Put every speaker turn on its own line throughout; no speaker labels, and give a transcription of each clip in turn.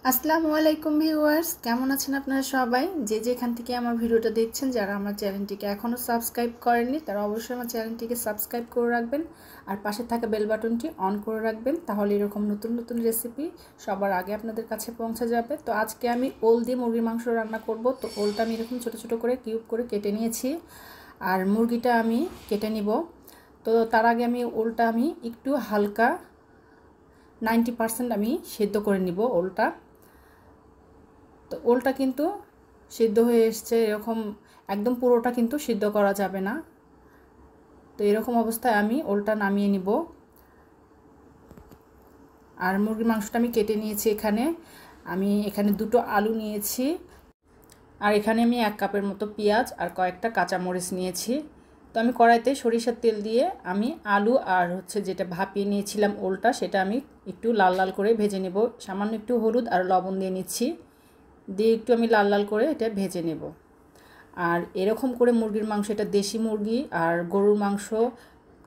আসসালামু আলাইকুম ভিউয়ার্স, কেমন আছেন আপনারা সবাই? যে যেখান থেকে আমার ভিডিওটা দেখছেন, যারা আমার চ্যানেলটিকে এখনও সাবস্ক্রাইব করেননি তারা অবশ্যই আমার চ্যানেলটিকে সাবস্ক্রাইব করে রাখবেন আর পাশে থাকা বেল বাটনটি অন করে রাখবেন। তাহলে এরকম নতুন নতুন রেসিপি সবার আগে আপনাদের কাছে পৌঁছে যাবে। তো আজকে আমি ওল দিয়ে মুরগির মাংস রান্না করব। তো ওলটা আমি এরকম ছোটো ছোটো করে কিউব করে কেটে নিয়েছি আর মুরগিটা আমি কেটে নিব। তো তার আগে আমি ওলটা আমি একটু হালকা 90% আমি সেদ্ধ করে নিব ওলটা। তো ওলটা কিন্তু সিদ্ধ হয়ে এসছে, এরকম একদম পুরোটা কিন্তু সিদ্ধ করা যাবে না। তো এরকম অবস্থায় আমি ওলটা নামিয়ে নিব। আর মুরগির মাংসটা আমি কেটে নিয়েছি। আমি এখানে দুটো আলু নিয়েছি আর এখানে আমি 1 কাপের মতো পেঁয়াজ আর কয়েকটা কাঁচামরিচ নিয়েছি। তো আমি কড়াইতে সরিষার তেল দিয়ে আমি আলু আর যেটা ভাপিয়ে নিয়েছিলাম ওলটা, সেটা আমি একটু লাল লাল করে ভেজে নেব। সামান্য একটু হলুদ আর লবণ দিয়ে নিচ্ছি, দিয়ে একটু আমি লাল লাল করে এটা ভেজে নেব। আর এরকম করে মুরগির মাংস, এটা দেশি মুরগি আর গরুর মাংস,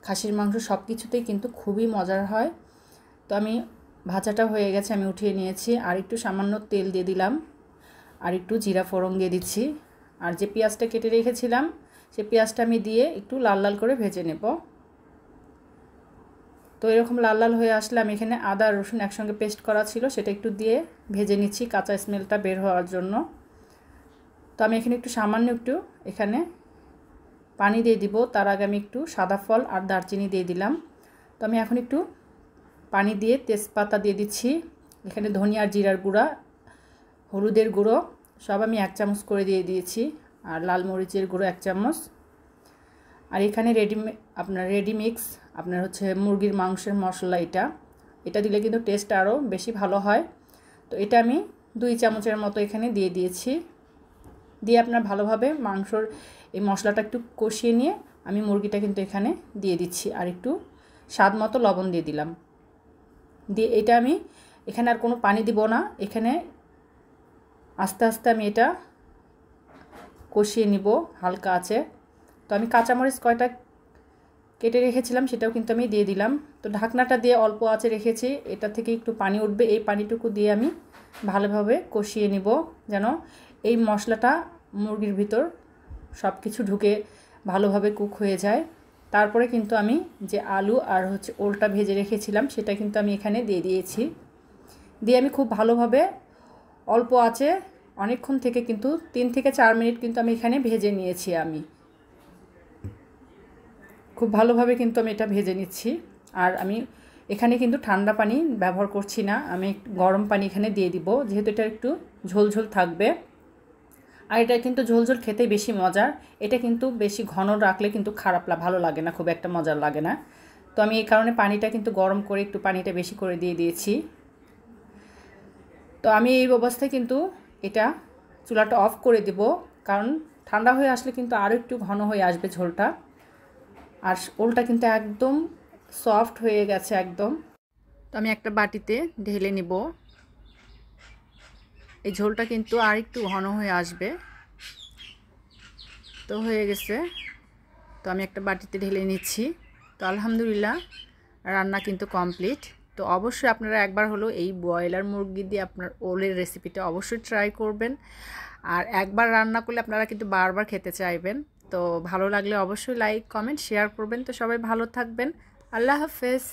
খাসির মাংস সব কিছুতেই কিন্তু খুবই মজার হয়। তো আমি ভাজাটা হয়ে গেছে, আমি উঠিয়ে নিয়েছি। আর একটু সামান্য তেল দিয়ে দিলাম আর একটু জিরা ফোড়ন দিয়ে দিচ্ছি। আর যে পেঁয়াজটা কেটে রেখেছিলাম সেই পেঁয়াজটা আমি দিয়ে একটু লাল লাল করে ভেজে নেব। তো এরকম লাল লাল হয়ে আসলে আমি এখানে আদা রসুন একসঙ্গে পেস্ট করা ছিল সেটা একটু দিয়ে ভেজে নিচ্ছি কাঁচা স্মেলটা বের হওয়ার জন্য। তো আমি এখানে সামান্য একটু এখানে পানি দিয়ে দিব। তার আগে আমি একটু সাদা ফল আর দারচিনি দিয়ে দিলাম। তো আমি এখন একটু পানি দিয়ে তেজপাতা দিয়ে দিচ্ছি। এখানে ধনিয়া আর জিরার গুঁড়া, হলুদের গুঁড়ো সব আমি 1 চামচ করে দিয়ে দিয়েছি আর লাল মরিচের গুঁড়ো 1 চামচ। আর এখানে রেডি মিক্স মুরগির মাংসের মশলা, এটা দিলে কিন্তু টেস্ট আরও বেশি ভালো হয়। তো এটা আমি 2 চামচের মতো এখানে দিয়ে দিয়েছি। দিয়ে আপনার ভালোভাবে মাংসর এই মশলাটা একটু কষিয়ে নিয়ে আমি মুরগিটা কিন্তু এখানে দিয়ে দিচ্ছি আর একটু স্বাদ মতো লবণ দিয়ে দিলাম। দিয়ে এটা আমি এখানে আর কোনো পানি দিব না, এখানে আস্তে আস্তে আমি এটা কষিয়ে নিব হালকা আছে। তো আমি কাঁচামরিচ কয়টা কেটে রেখেছিলাম সেটাও কিন্তু আমি দিয়ে দিলাম। তো ঢাকনাটা দিয়ে অল্প আঁচে রেখেছি, এটা থেকে একটু পানি উঠবে, এই পানিটুকু দিয়ে আমি ভালোভাবে কষিয়ে নিব যেন এই মশলাটা মুরগির ভিতর সব কিছু ঢুকে ভালোভাবে কুক হয়ে যায়। তারপরে কিন্তু আমি যে আলু আর ওলটা ভেজে রেখেছিলাম সেটা কিন্তু আমি এখানে দিয়ে দিয়েছি। দিয়ে আমি খুব ভালোভাবে অল্প আঁচে অনেকক্ষণ থেকে কিন্তু 3 থেকে 4 মিনিট কিন্তু আমি এখানে ভেজে নিয়েছি। আমি খুব ভালোভাবে কিন্তু আমি এটা ভেজে নিচ্ছি। আর আমি এখানে কিন্তু ঠান্ডা পানি ব্যবহার করছি না, আমি গরম পানি এখানে দিয়ে দিব, যেহেতু এটা একটু ঝোলঝোল থাকবে। আর এটা কিন্তু ঝোলঝোল খেতেই বেশি মজার। এটা কিন্তু বেশি ঘন রাখলে কিন্তু ভালো লাগে না, খুব একটা মজার লাগে না। তো আমি এই কারণে পানিটা কিন্তু গরম করে একটু পানিটা বেশি করে দিয়ে দিয়েছি। তো আমি এই অবস্থায় কিন্তু এটা চুলাটা অফ করে দেব, কারণ ঠান্ডা হয়ে আসলে কিন্তু আরও একটু ঘন হয়ে আসবে ঝোলটা। আর ওলটা কিন্তু একদম সফট হয়ে গেছে একদম। তো আমি একটা বাটিতে ঢেলে নিব। এই ঝোলটা কিন্তু আর একটু ঘন হয়ে আসবে। তো হয়ে গেছে, তো আমি একটা বাটিতে ঢেলে নিচ্ছি। তো আলহামদুলিল্লাহ রান্না কিন্তু কমপ্লিট। তো অবশ্যই আপনারা একবার হলো এই ব্রয়লার মুরগি দিয়ে আপনার ওলের রেসিপিটা অবশ্যই ট্রাই করবেন। আর একবার রান্না করলে আপনারা কিন্তু বারবার খেতে চাইবেন। তো ভালো লাগলে অবশ্যই লাইক কমেন্ট শেয়ার করবেন। তো সবাই ভালো থাকবেন, আল্লাহ হাফেজ।